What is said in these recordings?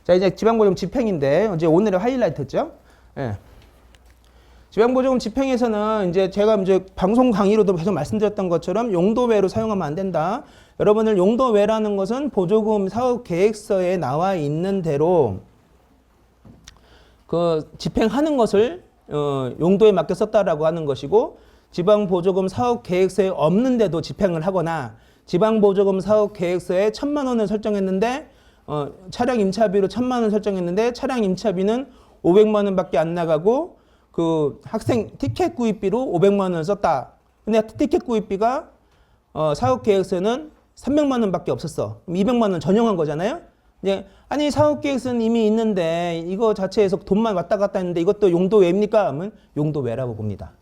자, 이제 지방보조금 집행인데, 이제 오늘의 하이라이트죠. 예. 지방보조금 집행에서는 이제 제가 이제 방송 강의로도 계속 말씀드렸던 것처럼 용도외로 사용하면 안 된다. 여러분들 용도외라는 것은 보조금 사업 계획서에 나와 있는 대로 그 집행하는 것을 용도에 맡겨 썼다라고 하는 것이고, 지방보조금 사업 계획서에 없는데도 집행을 하거나 지방보조금 사업 계획서에 1,000만 원을 설정했는데 차량 임차비로 1,000만 원 설정했는데 차량 임차비는 500만 원밖에 안 나가고 그 학생 티켓 구입비로 500만 원을 썼다. 근데 티켓 구입비가 사업 계획서는 300만 원밖에 없었어. 200만 원 전용한 거잖아요. 이제 아니 사업 계획서는 이미 있는데 이거 자체에서 돈만 왔다 갔다 했는데 이것도 용도외입니까? 하면 용도외라고 봅니다.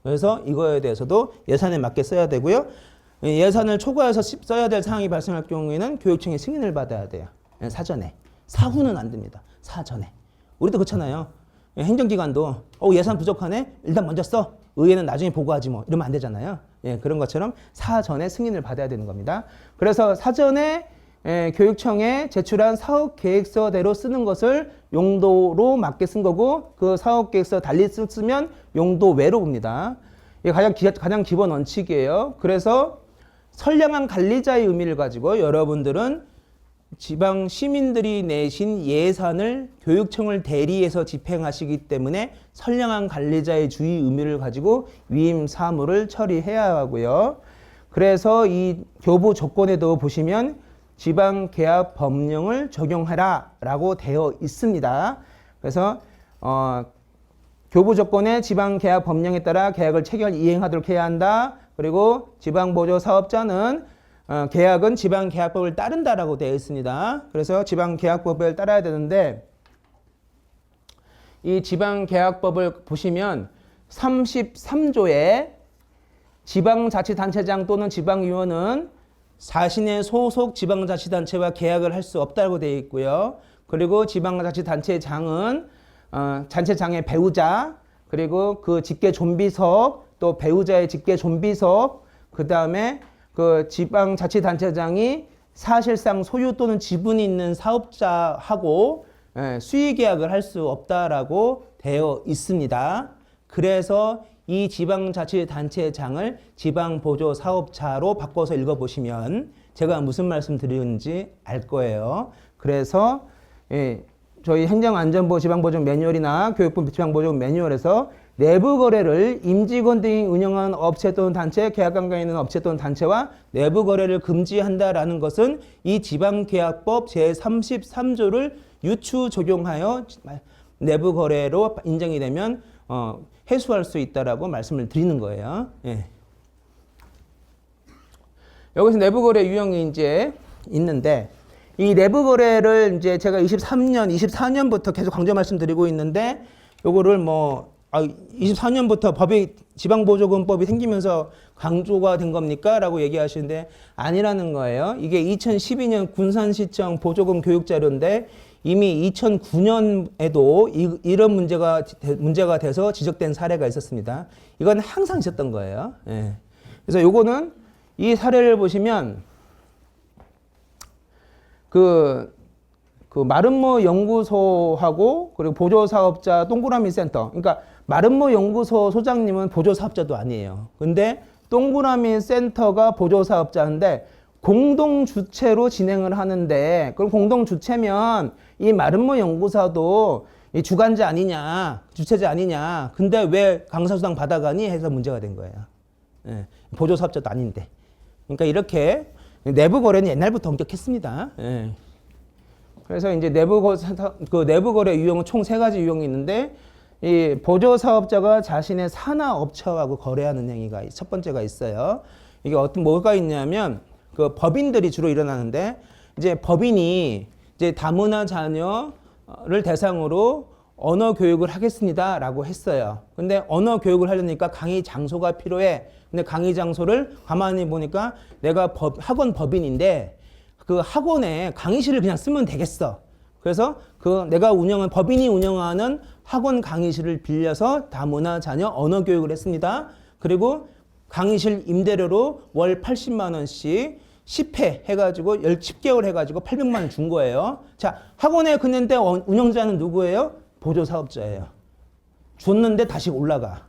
그래서 이거에 대해서도 예산에 맞게 써야 되고요. 예산을 초과해서 써야 될 사항이 발생할 경우에는 교육청의 승인을 받아야 돼요. 사전에. 사후는 안 됩니다. 사전에. 우리도 그렇잖아요. 행정기관도 예산 부족하네? 일단 먼저 써. 의회는 나중에 보고하지 뭐. 이러면 안 되잖아요. 예, 그런 것처럼 사전에 승인을 받아야 되는 겁니다. 그래서 사전에 교육청에 제출한 사업계획서대로 쓰는 것을 용도로 맞게 쓴 거고, 그 사업계획서 달리 쓰면 용도외로 봅니다. 이게 가장 기본 원칙이에요. 그래서 선량한 관리자의 의미를 가지고 여러분들은 지방 시민들이 내신 예산을 교육청을 대리해서 집행하시기 때문에 선량한 관리자의 주의 의미를 가지고 위임 사무를 처리해야 하고요. 그래서 이 교부 조건에도 보시면 지방계약 법령을 적용하라 라고 되어 있습니다. 그래서 교부 조건에 지방계약 법령에 따라 계약을 체결 이행하도록 해야 한다. 그리고 지방보조 사업자는 계약은 지방계약법을 따른다라고 되어 있습니다. 그래서 지방계약법을 따라야 되는데, 이 지방계약법을 보시면 33조에 지방자치단체장 또는 지방의원은 자신의 소속 지방자치단체와 계약을 할 수 없다고 되어 있고요. 그리고 지방자치단체장은 단체장의 배우자, 그리고 그 직계 존비속, 또 배우자의 직계 존비속, 그 다음에 그 지방자치단체장이 사실상 소유 또는 지분이 있는 사업자하고 수의계약을 할 수 없다라고 되어 있습니다. 그래서 이 지방자치단체장을 지방보조사업자로 바꿔서 읽어보시면 제가 무슨 말씀 드리는지 알 거예요. 그래서 저희 행정안전부 지방보조금 매뉴얼이나 교육부 지방보조금 매뉴얼에서 내부 거래를 임직원 등이 운영하는 업체 또는 단체, 계약 관계에 있는 업체 또는 단체와 내부 거래를 금지한다라는 것은 이 지방계약법 제33조를 유추 적용하여 내부 거래로 인정이 되면 해소할 수 있다라고 말씀을 드리는 거예요. 예. 여기서 내부 거래 유형이 이제 있는데, 이 내부 거래를 이제 제가 24년부터 계속 강조 말씀드리고 있는데, 요거를 24년부터 지방보조금법이 생기면서 강조가 된 겁니까? 라고 얘기하시는데 아니라는 거예요. 이게 2012년 군산시청 보조금 교육자료인데 이미 2009년에도 이런 문제가 돼서 지적된 사례가 있었습니다. 이건 항상 있었던 거예요. 예. 그래서 요거는 이 사례를 보시면 그 마름모 연구소하고 그리고 보조사업자 동그라미 센터, 그러니까 마름모 연구소 소장님은 보조사업자도 아니에요. 근데 동그라미 센터가 보조사업자인데 공동 주체로 진행을 하는데, 그럼 공동 주체면 이 마름모 연구소도 이 주관자 아니냐, 주체자 아니냐. 근데 왜 강사수당 받아가니 해서 문제가 된 거예요. 예, 보조사업자도 아닌데. 그러니까 이렇게 내부 거래는 옛날부터 엄격했습니다. 예. 그래서 이제 내부 거래 유형은 총 3가지 유형이 있는데, 이 보조사업자가 자신의 산하업체하고 거래하는 행위가 첫 번째가 있어요. 이게 뭐가 있냐면, 그 법인들이 주로 일어나는데, 이제 법인이 이제 다문화 자녀를 대상으로 언어 교육을 하겠습니다라고 했어요. 근데 언어 교육을 하려니까 강의 장소가 필요해. 근데 강의 장소를 가만히 보니까 내가 학원 법인인데 그 학원에 강의실을 그냥 쓰면 되겠어. 그래서 내가 법인이 운영하는 학원 강의실을 빌려서 다문화 자녀 언어 교육을 했습니다. 그리고 강의실 임대료로 월 80만 원씩 10회 해가지고 10개월 해가지고 800만 원 준 거예요. 자, 학원에 그랬는데 운영자는 누구예요? 보조사업자예요. 줬는데 다시 올라가.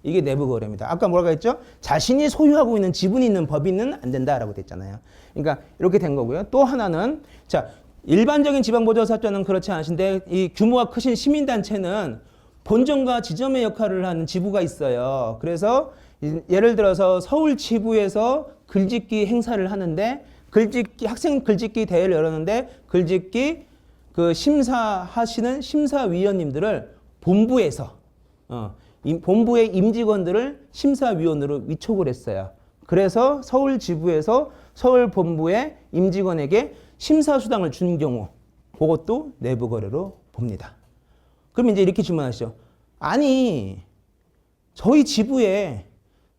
이게 내부 거래입니다. 아까 뭐라고 했죠? 자신이 소유하고 있는 지분이 있는 법인은 안 된다라고 됐잖아요. 그러니까 이렇게 된 거고요. 또 하나는 자, 일반적인 지방보조사업자는 그렇지 않으신데 이 규모가 크신 시민단체는 본점과 지점의 역할을 하는 지부가 있어요. 그래서 예를 들어서 서울 지부에서 글짓기 행사를 하는데 학생 글짓기 대회를 열었는데 글짓기 그 심사하시는 심사위원님들을 본부에서 본부의 임직원들을 심사위원으로 위촉을 했어요. 그래서 서울 지부에서 서울 본부의 임직원에게 심사수당을 준 경우 그것도 내부 거래로 봅니다. 그럼 이제 이렇게 질문하시죠. 아니 저희 지부에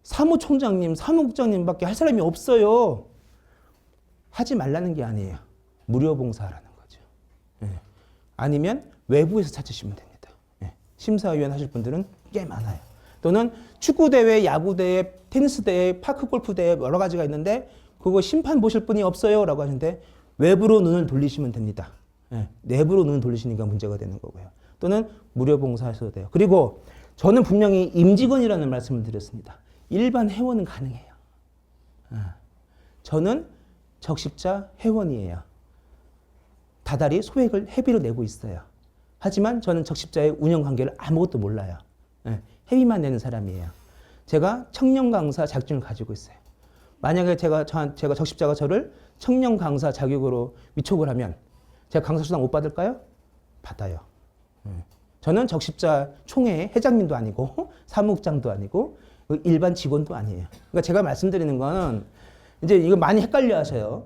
사무총장님, 사무국장님밖에 할 사람이 없어요. 하지 말라는 게 아니에요. 무료 봉사하라는 거죠. 아니면 외부에서 찾으시면 됩니다. 심사위원 하실 분들은 꽤 많아요. 또는 축구대회, 야구대회, 테니스대회, 파크골프대회 여러 가지가 있는데 그거 심판 보실 분이 없어요 라고 하는데 외부로 눈을 돌리시면 됩니다. 내부로 눈을 돌리시니까 문제가 되는 거고요. 또는 무료 봉사하셔도 돼요. 그리고 저는 분명히 임직원이라는 말씀을 드렸습니다. 일반 회원은 가능해요. 저는 적십자 회원이에요. 다달이 소액을 회비로 내고 있어요. 하지만 저는 적십자의 운영 관계를 아무것도 몰라요. 회비만 내는 사람이에요. 제가 청년 강사 자격증을 가지고 있어요. 만약에 제가 적십자가 저를 청년 강사 자격으로 위촉을 하면 제가 강사 수당 못 받을까요? 받아요. 저는 적십자 총회 회장님도 아니고 사무국장도 아니고 일반 직원도 아니에요. 그러니까 제가 말씀드리는 거는 이제 이거 많이 헷갈려 하셔요.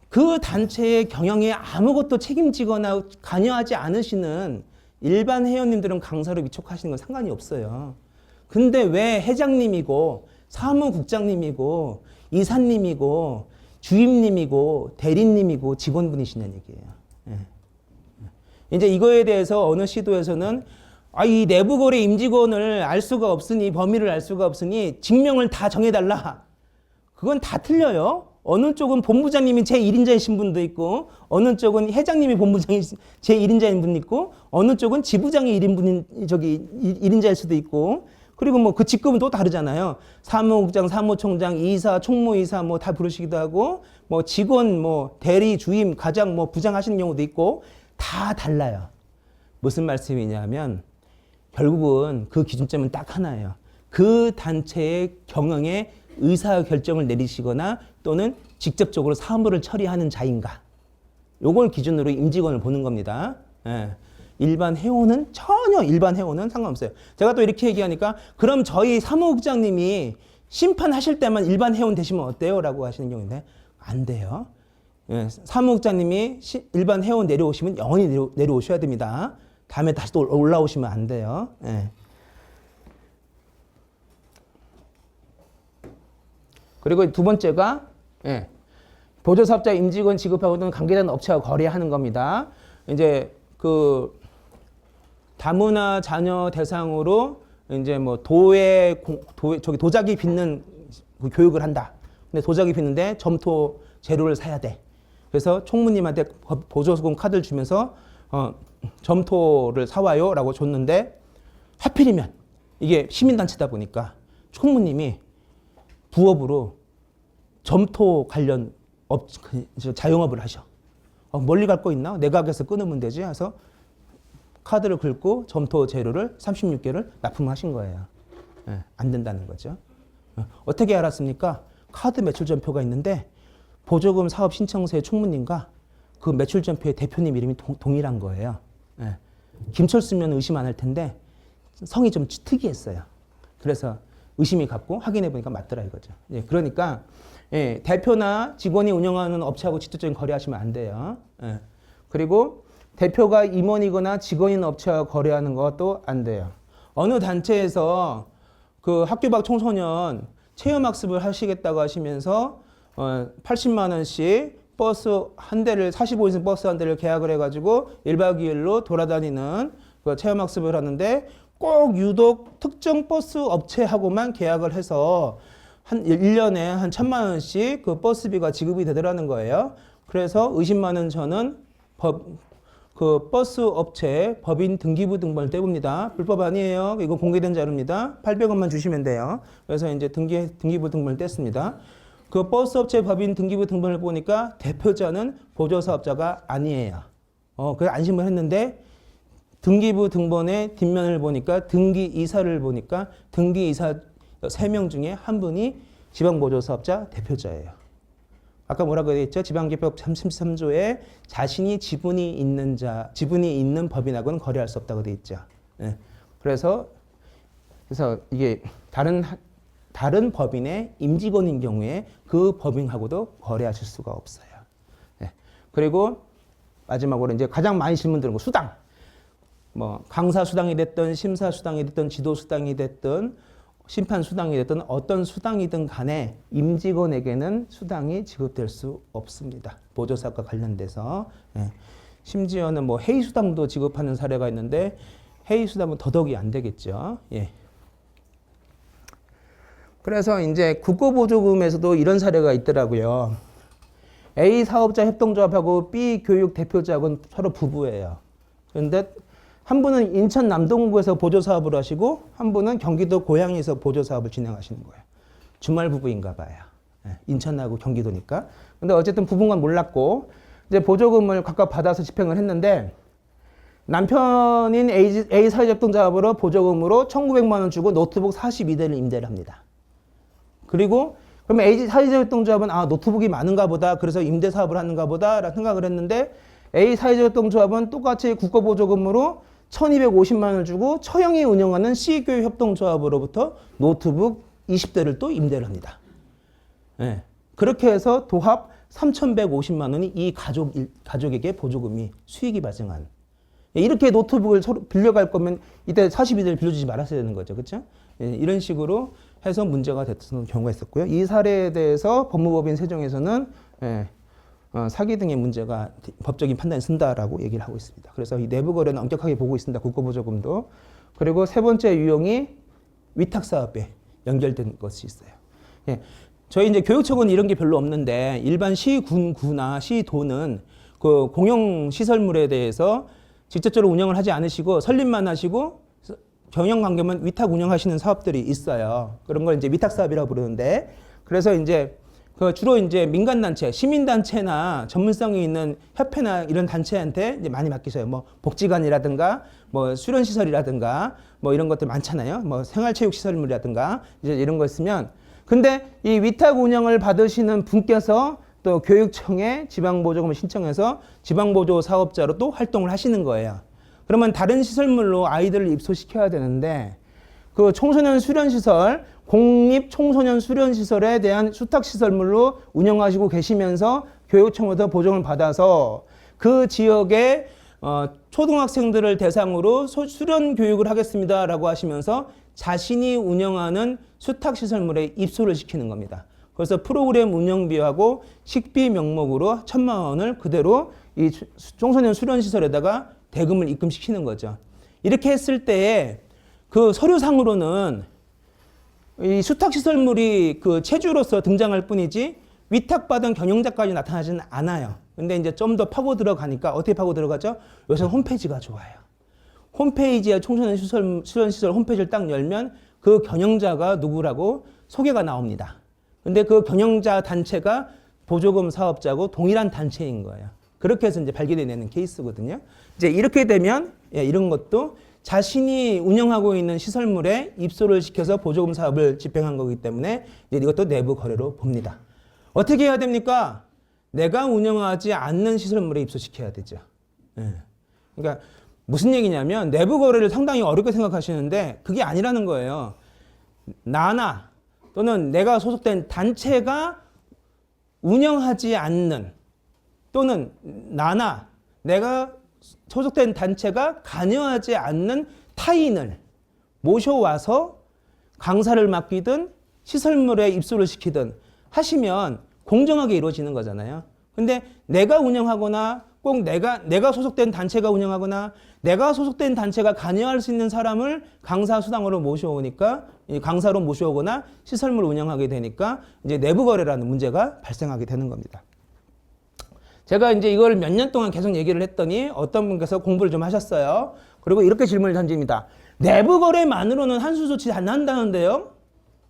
그 단체의 경영에 아무것도 책임지거나 관여하지 않으시는 일반 회원님들은 강사로 위촉하시는 건 상관이 없어요. 근데 왜 회장님이고 사무국장님이고 이사님이고 주임님이고 대리님이고 직원분이시냐는 얘기예요. 이제 이거에 대해서 어느 시도에서는 이 내부 거래 임직원을 알 수가 없으니 범위를 알 수가 없으니 직명을 다 정해달라. 그건 다 틀려요. 어느 쪽은 본부장님이 제1인자이신 분도 있고 어느 쪽은 회장님이 본부장이 제1인자인 분도 있고 어느 쪽은 지부장이 1인자일 수도 있고 그리고 뭐 그 직급은 또 다르잖아요. 사무국장, 사무총장, 이사, 총무이사 뭐 다 부르시기도 하고 뭐 직원, 뭐 대리, 주임, 과장, 뭐 부장 하시는 경우도 있고 다 달라요. 무슨 말씀이냐면 결국은 그 기준점은 딱 하나예요. 그 단체의 경영에 의사결정을 내리시거나 또는 직접적으로 사무를 처리하는 자인가. 요걸 기준으로 임직원을 보는 겁니다. 일반 회원은 전혀 일반 회원은 상관없어요. 제가 또 이렇게 얘기하니까 그럼 저희 사무국장님이 심판하실 때만 일반 회원 되시면 어때요? 라고 하시는 경우인데 안 돼요. 사무국장님이 일반 회원 내려오시면 영원히 내려오셔야 됩니다. 다음에 다시 또 올라오시면 안 돼요. 그리고 두 번째가 보조사업자 임직원 지급하고는 관계된 업체와 거래하는 겁니다. 이제 그 다문화 자녀 대상으로 이제 뭐 도자기 빚는 그 교육을 한다. 근데 도자기 빚는데 점토 재료를 사야 돼. 그래서 총무님한테 보조금 카드를 주면서 점토를 사와요라고 줬는데 하필이면 이게 시민단체다 보니까 총무님이 부업으로 점토 관련 자영업을 하셔. 멀리 갈 거 있나? 내 가게에서 끊으면 되지. 해서 카드를 긁고 점토 재료를 36개를 납품하신 거예요. 안 된다는 거죠. 어떻게 알았습니까? 카드 매출 전표가 있는데 보조금 사업 신청서의 총무님과 그 매출 전표의 대표님 이름이 동일한 거예요. 김철수면 의심 안 할 텐데 성이 좀 특이했어요. 그래서 의심이 갔고 확인해 보니까 맞더라 이거죠. 그러니까 대표나 직원이 운영하는 업체하고 직접적인 거래하시면 안 돼요. 그리고 대표가 임원이거나 직원인 업체와 거래하는 것도 안 돼요. 어느 단체에서 그 학교 밖 청소년 체험학습을 하시겠다고 하시면서 80만 원씩 버스 한 대를 45인승 버스 한 대를 계약을 해가지고 1박 2일로 돌아다니는 그 체험학습을 하는데 꼭 유독 특정 버스 업체하고만 계약을 해서 한 1년에 한 1,000만 원씩 그 버스비가 지급이 되더라는 거예요. 그래서 의심만 원 저는 그 버스 업체 법인 등기부 등본을 떼봅니다. 불법 아니에요. 이거 공개된 자료입니다. 800원만 주시면 돼요. 그래서 이제 등기부 등본을 뗐습니다. 그 버스 업체 법인 등기부 등본을 보니까 대표자는 보조사업자가 아니에요. 그래서 안심을 했는데 등기부 등본의 뒷면을 보니까 등기이사를 보니까 등기이사 3명 중에 한 분이 지방보조사업자 대표자예요. 아까 뭐라고 했죠? 지방개혁법 33조에 자신이 지분이 있는 법인하고는 거래할 수 없다고 돼 있죠. 네. 그래서 이게 다른 법인의 임직원인 경우에 그 법인하고도 거래하실 수가 없어요. 네. 그리고 마지막으로 이제 가장 많이 질문 드는 거 수당. 뭐 강사 수당이 됐든 심사 수당이 됐든 지도 수당이 됐든 심판 수당이 됐든 어떤 수당이든 간에 임직원에게는 수당이 지급될 수 없습니다. 보조사업과 관련돼서. 예. 심지어는 뭐 회의 수당도 지급하는 사례가 있는데 회의 수당은 더더욱이 안 되겠죠. 예. 그래서 이제 국고보조금에서도 이런 사례가 있더라고요. A 사업자 협동조합하고 B 교육 대표자하고는 서로 부부예요. 그런데 한 분은 인천 남동구에서 보조사업을 하시고 한 분은 경기도 고양시에서 보조사업을 진행하시는 거예요. 주말 부부인가 봐요. 인천하고 경기도니까. 근데 어쨌든 부부인 건 몰랐고 이제 보조금을 각각 받아서 집행을 했는데 남편인 A 사회협동조합으로 보조금으로 1,900만 원 주고 노트북 42대를 임대를 합니다. 그리고 그러면 A 사회협동조합은 노트북이 많은가 보다. 그래서 임대 사업을 하는가 보다 라는 생각을 했는데 A 사회협동조합은 똑같이 국고보조금으로 1,250만 원을 주고 처형이 운영하는 C교육협동조합으로부터 노트북 20대를 또 임대를 합니다. 네. 그렇게 해서 도합 3,150만 원이 이 가족에게 보조금이 수익이 발생한. 이렇게 노트북을 서로 빌려갈 거면 이때 42대를 빌려주지 말았어야 되는 거죠. 그렇죠? 네. 이런 식으로 해서 문제가 됐던 경우가 있었고요. 이 사례에 대해서 법무법인 세종에서는 사기 등의 문제가 법적인 판단이 쓴다라고 얘기를 하고 있습니다. 그래서 이 내부 거래는 엄격하게 보고 있습니다. 국고보조금도. 그리고 세 번째 유형이 위탁사업에 연결된 것이 있어요. 예. 저희 이제 교육청은 이런 게 별로 없는데 일반 시군구나 시도는 그 공용시설물에 대해서 직접적으로 운영을 하지 않으시고 설립만 하시고 경영 관계만 위탁 운영하시는 사업들이 있어요. 그런 걸 이제 위탁사업이라고 부르는데 그래서 이제 주로 이제 민간단체, 시민단체나 전문성이 있는 협회나 이런 단체한테 이제 많이 맡기셔요. 뭐 복지관이라든가, 뭐 수련시설이라든가, 뭐 이런 것들 많잖아요. 뭐 생활체육시설물이라든가, 이제 이런 거 있으면. 근데 이 위탁 운영을 받으시는 분께서 또 교육청에 지방보조금을 신청해서 지방보조 사업자로 또 활동을 하시는 거예요. 그러면 다른 시설물로 아이들을 입소시켜야 되는데, 그 청소년 수련시설, 공립 청소년 수련시설에 대한 수탁시설물로 운영하시고 계시면서 교육청으로부터 보조금을 받아서 그 지역의 초등학생들을 대상으로 수련 교육을 하겠습니다라고 하시면서 자신이 운영하는 수탁시설물에 입소를 시키는 겁니다. 그래서 프로그램 운영비하고 식비 명목으로 1,000만 원을 그대로 이 청소년 수련시설에다가 대금을 입금시키는 거죠. 이렇게 했을 때에 그 서류상으로는 이 수탁시설물이 그 체주로서 등장할 뿐이지 위탁받은 경영자까지 나타나지는 않아요. 근데 이제 좀 더 파고 들어가니까 어떻게 파고 들어가죠? 요새 홈페이지가 좋아요. 홈페이지에 청소년 수련시설 홈페이지를 딱 열면 그 경영자가 누구라고 소개가 나옵니다. 근데 그 경영자 단체가 보조금 사업자고 동일한 단체인 거예요. 그렇게 해서 이제 발견해내는 케이스거든요. 이제 이렇게 되면 이런 것도 자신이 운영하고 있는 시설물에 입소를 시켜서 보조금 사업을 집행한 거기 때문에 이것도 내부 거래로 봅니다. 어떻게 해야 됩니까? 내가 운영하지 않는 시설물에 입소시켜야 되죠. 그러니까 무슨 얘기냐면 내부 거래를 상당히 어렵게 생각하시는데 그게 아니라는 거예요. 나나 또는 내가 소속된 단체가 운영하지 않는 또는 나나 내가 소속된 단체가 관여하지 않는 타인을 모셔와서 강사를 맡기든 시설물에 입소를 시키든 하시면 공정하게 이루어지는 거잖아요. 근데 내가 운영하거나 꼭 내가 소속된 단체가 운영하거나 내가 소속된 단체가 관여할 수 있는 사람을 강사 수당으로 모셔오니까 이 강사로 모셔오거나 시설물을 운영하게 되니까 이제 내부 거래라는 문제가 발생하게 되는 겁니다. 제가 이제 이걸 몇 년 동안 계속 얘기를 했더니 어떤 분께서 공부를 좀 하셨어요. 그리고 이렇게 질문을 던집니다. 내부 거래만으로는 한수 조치 안 한다는데요.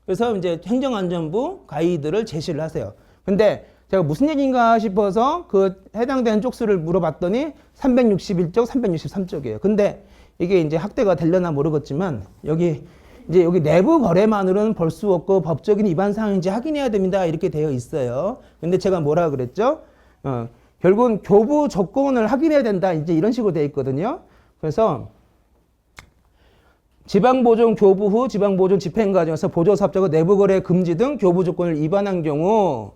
그래서 이제 행정안전부 가이드를 제시를 하세요. 근데 제가 무슨 얘기인가 싶어서 그 해당되는 쪽수를 물어봤더니 361쪽, 363쪽이에요. 근데 이게 이제 학대가 되려나 모르겠지만 여기 내부 거래만으로는 볼 수 없고 법적인 위반 사항인지 확인해야 됩니다. 이렇게 되어 있어요. 근데 제가 뭐라 그랬죠? 결국은 교부 조건을 확인해야 된다. 이제 이런 식으로 되어 있거든요. 그래서 지방보존 교부 후 지방보존 집행 과정에서 보조사업자가 내부 거래 금지 등 교부 조건을 위반한 경우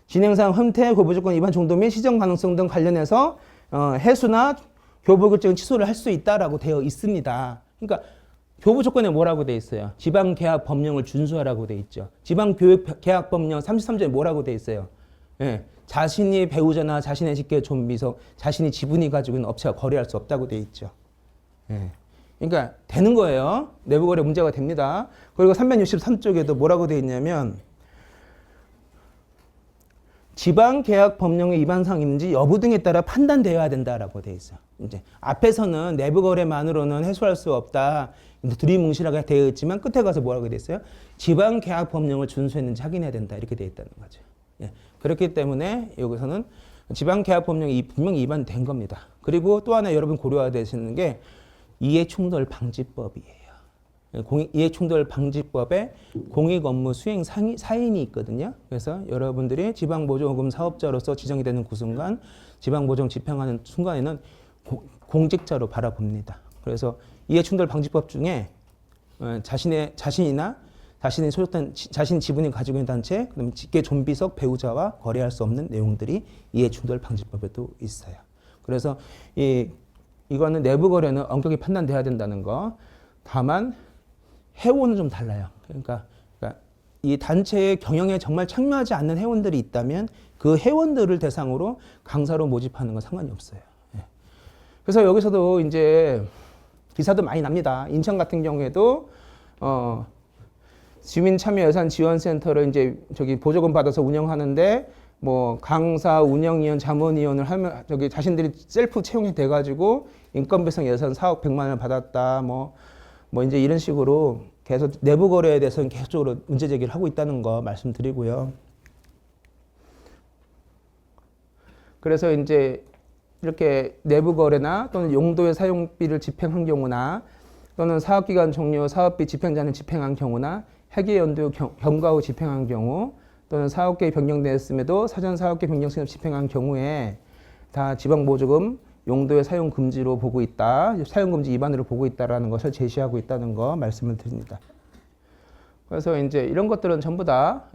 진행상 흠퇴, 교부 조건 위반 정도 및 시정 가능성 등 관련해서 해수나 교부 결정 취소를 할 수 있다라고 되어 있습니다. 그러니까 교부 조건에 뭐라고 되어 있어요? 지방계약 법령을 준수하라고 되어 있죠. 지방교육계약 법령 33조에 뭐라고 되어 있어요? 예, 자신이 배우자나 자신의 직계 존비속, 자신이 지분이 가지고 있는 업체와 거래할 수 없다고 되어 있죠. 예. 그러니까 되는 거예요. 내부거래 문제가 됩니다. 그리고 363쪽에도 뭐라고 되어 있냐면 지방계약 법령의 위반 사항인지 여부 등에 따라 판단되어야 된다라고 되어 있어요. 이제 앞에서는 내부거래만으로는 해소할 수 없다. 두리뭉실하게 되어 있지만 끝에 가서 뭐라고 되어 있어요? 지방계약 법령을 준수했는지 확인해야 된다. 이렇게 되어 있다는 거죠. 예. 그렇기 때문에 여기서는 지방계약 법령이 분명히 위반된 겁니다. 그리고 또 하나 여러분 고려해야 되시는 게 이해충돌 방지법이에요. 이해충돌 방지법에 공익업무 수행 사인이 있거든요. 그래서 여러분들이 지방보조금 사업자로서 지정이 되는 그 순간 지방보조금 집행하는 순간에는 공직자로 바라봅니다. 그래서 이해충돌 방지법 중에 자신이나 자신이 소속된 자신 지분이 가지고 있는 단체, 그다음에 직계 존비속 배우자와 거래할 수 없는 내용들이 이해충돌 방지법에도 있어요. 그래서 이거는 내부 거래는 엄격히 판단돼야 된다는 거. 다만 회원은 좀 달라요. 그러니까 이 단체의 경영에 정말 참여하지 않는 회원들이 있다면 그 회원들을 대상으로 강사로 모집하는 건 상관이 없어요. 예. 그래서 여기서도 이제 기사도 많이 납니다. 인천 같은 경우에도 주민참여예산지원센터를 이제 저기 보조금 받아서 운영하는데 뭐 강사, 운영위원, 자문위원을 하면 저기 자신들이 셀프 채용이 돼가지고 인건배상 예산 4억 100만 원을 받았다. 뭐 이제 이런 식으로 계속 내부 거래에 대해서는 계속적으로 문제 제기를 하고 있다는 거 말씀드리고요. 그래서 이제 이렇게 내부 거래나 또는 용도의 사용비를 집행한 경우나 또는 사업기간 종료 사업비 집행자는 집행한 경우나 회계연도 경과 후 집행한 경우 또는 사업계획이 변경되었음에도 사전 사업계획 변경 시점 집행한 경우에 다 지방보조금 용도의 사용 금지로 보고 있다. 사용 금지 위반으로 보고 있다라는 것을 제시하고 있다는 거 말씀을 드립니다. 그래서 이제 이런 것들은 전부 다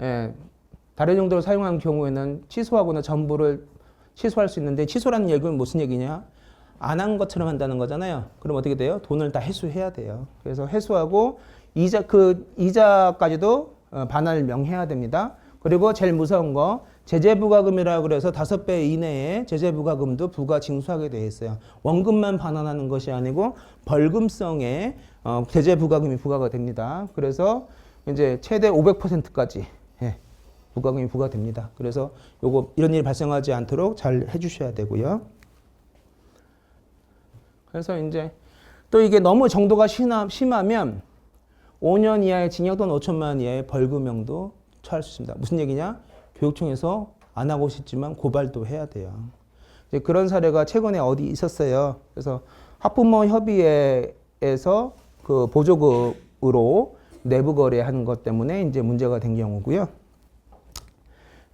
다른 용도로 사용한 경우에는 취소하거나 전부를 취소할 수 있는데 취소라는 얘기는 무슨 얘기냐? 안 한 것처럼 한다는 거잖아요. 그럼 어떻게 돼요? 돈을 다 회수해야 돼요. 그래서 회수하고 이자까지도 반환을 명해야 됩니다. 그리고 제일 무서운 거 제재부과금이라고 그래서 5배 이내에 제재부과금도 부과 징수하게 되어 있어요. 원금만 반환하는 것이 아니고 벌금성의 제재부과금이 부과가 됩니다. 그래서 이제 최대 500%까지 부과금이 부과됩니다. 그래서 요거 이런 일이 발생하지 않도록 잘 해주셔야 되고요. 그래서 이제 또 이게 너무 정도가 심하면 5년 이하의 징역 또는 5천만 원 이하의 벌금형도 처할 수 있습니다. 무슨 얘기냐? 교육청에서 안 하고 싶지만 고발도 해야 돼요. 이제 그런 사례가 최근에 어디 있었어요. 그래서 학부모 협의회에서 그 보조금으로 내부 거래하는 것 때문에 이제 문제가 된 경우고요.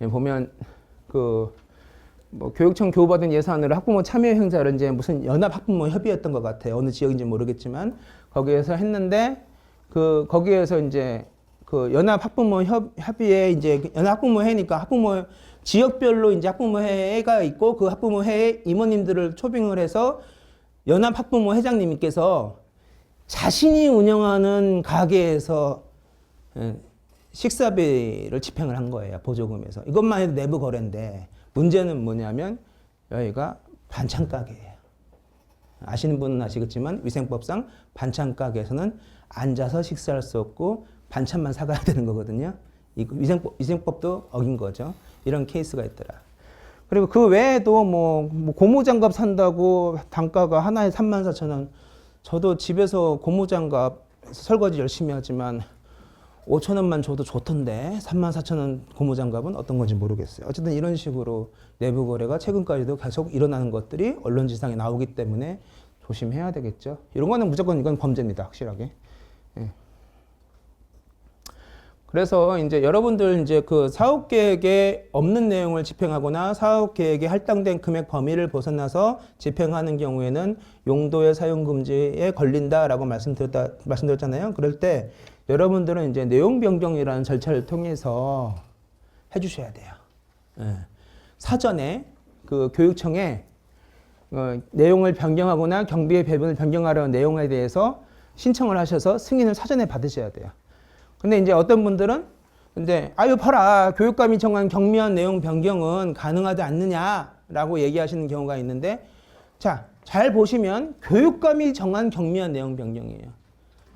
보면 뭐 교육청 교부받은 예산으로 학부모 참여 행사를 이제 무슨 연합 학부모 협의였던 것 같아요. 어느 지역인지 모르겠지만 거기에서 했는데 거기에서 이제 그 연합 학부모 협의회 이제 연합 학부모회니까 학부모 지역별로 이제 학부모회가 있고 그 학부모회 이모님들을 초빙을 해서 연합 학부모 회장님께서 자신이 운영하는 가게에서 식사비를 집행을 한 거예요. 보조금에서. 이것만 해도 내부 거래인데 문제는 뭐냐면 여기가 반찬 가게예요. 아시는 분은 아시겠지만 위생법상 반찬 가게에서는 앉아서 식사할 수 없고 반찬만 사가야 되는 거거든요. 이 위생법도 어긴 거죠. 이런 케이스가 있더라. 그리고 그 외에도 뭐 고무장갑 산다고 단가가 하나에 34,000원. 저도 집에서 고무장갑 설거지 열심히 하지만 5,000원만 줘도 좋던데 34,000원 고무장갑은 어떤 건지 모르겠어요. 어쨌든 이런 식으로 내부 거래가 최근까지도 계속 일어나는 것들이 언론지상에 나오기 때문에 조심해야 되겠죠. 이런 거는 무조건 이건 범죄입니다. 확실하게. 예. 그래서 이제 여러분들 이제 그 사업 계획에 없는 내용을 집행하거나 사업 계획에 할당된 금액 범위를 벗어나서 집행하는 경우에는 용도의 사용 금지에 걸린다라고 말씀드렸잖아요. 그럴 때 여러분들은 이제 내용 변경이라는 절차를 통해서 해주셔야 돼요. 예. 사전에 그 교육청에 내용을 변경하거나 경비의 배분을 변경하려는 내용에 대해서 신청을 하셔서 승인을 사전에 받으셔야 돼요. 근데 이제 어떤 분들은 근데 아유 봐라 교육감이 정한 경미한 내용 변경은 가능하지 않느냐라고 얘기하시는 경우가 있는데 자, 잘 보시면 교육감이 정한 경미한 내용 변경이에요.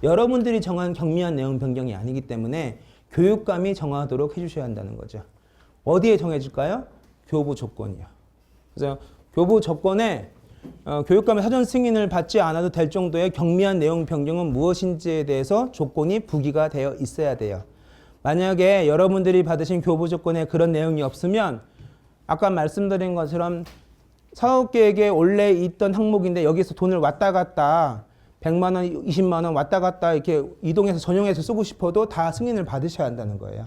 여러분들이 정한 경미한 내용 변경이 아니기 때문에 교육감이 정하도록 해주셔야 한다는 거죠. 어디에 정해질까요? 교부 조건이요. 그래서 교부 조건에 교육감의 사전 승인을 받지 않아도 될 정도의 경미한 내용 변경은 무엇인지에 대해서 조건이 부기가 되어 있어야 돼요. 만약에 여러분들이 받으신 교부 조건에 그런 내용이 없으면 아까 말씀드린 것처럼 사업계획에 원래 있던 항목인데 여기서 돈을 왔다 갔다 100만 원, 20만 원 왔다 갔다 이렇게 이동해서 전용해서 쓰고 싶어도 다 승인을 받으셔야 한다는 거예요.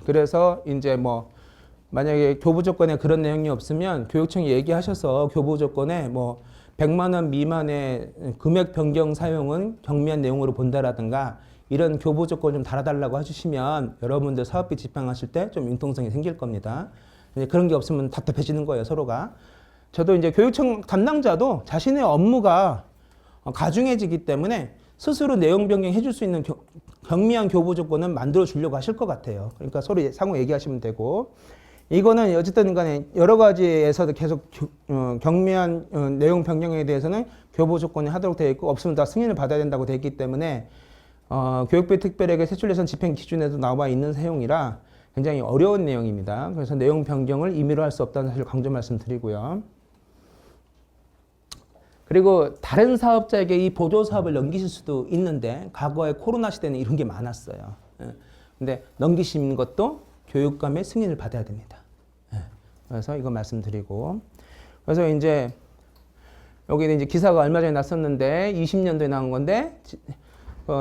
그래서 이제 뭐 만약에 교부 조건에 그런 내용이 없으면 교육청이 얘기하셔서 교부 조건에 뭐 100만 원 미만의 금액 변경 사용은 경미한 내용으로 본다라든가 이런 교부 조건 좀 달아달라고 해주시면 여러분들 사업비 집행하실 때 좀 융통성이 생길 겁니다. 그런 게 없으면 답답해지는 거예요, 서로가. 저도 이제 교육청 담당자도 자신의 업무가 가중해지기 때문에 스스로 내용 변경해 줄 수 있는 경미한 교부 조건은 만들어 주려고 하실 것 같아요. 그러니까 서로 상호 얘기하시면 되고 이거는 어쨌든 간에 여러 가지에서도 계속 경미한 내용 변경에 대해서는 교부 조건이 하도록 되어 있고 없으면 다 승인을 받아야 된다고 되어 있기 때문에 교육비 특별액의 세출 예산 집행 기준에도 나와 있는 사용이라 굉장히 어려운 내용입니다. 그래서 내용 변경을 임의로 할 수 없다는 사실 강조 말씀드리고요. 그리고 다른 사업자에게 이 보조 사업을 넘기실 수도 있는데 과거에 코로나 시대는 이런 게 많았어요. 근데 넘기시는 것도 교육감의 승인을 받아야 됩니다. 그래서 이거 말씀드리고 그래서 이제 여기는 이제 기사가 얼마 전에 났었는데 20년도에 나온 건데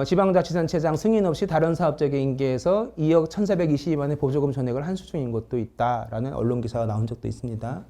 지방자치단체장 승인 없이 다른 사업자에게 인계해서 2억 1,422만의 보조금 전액을 환수 중인 것도 있다라는 언론 기사가 나온 적도 있습니다.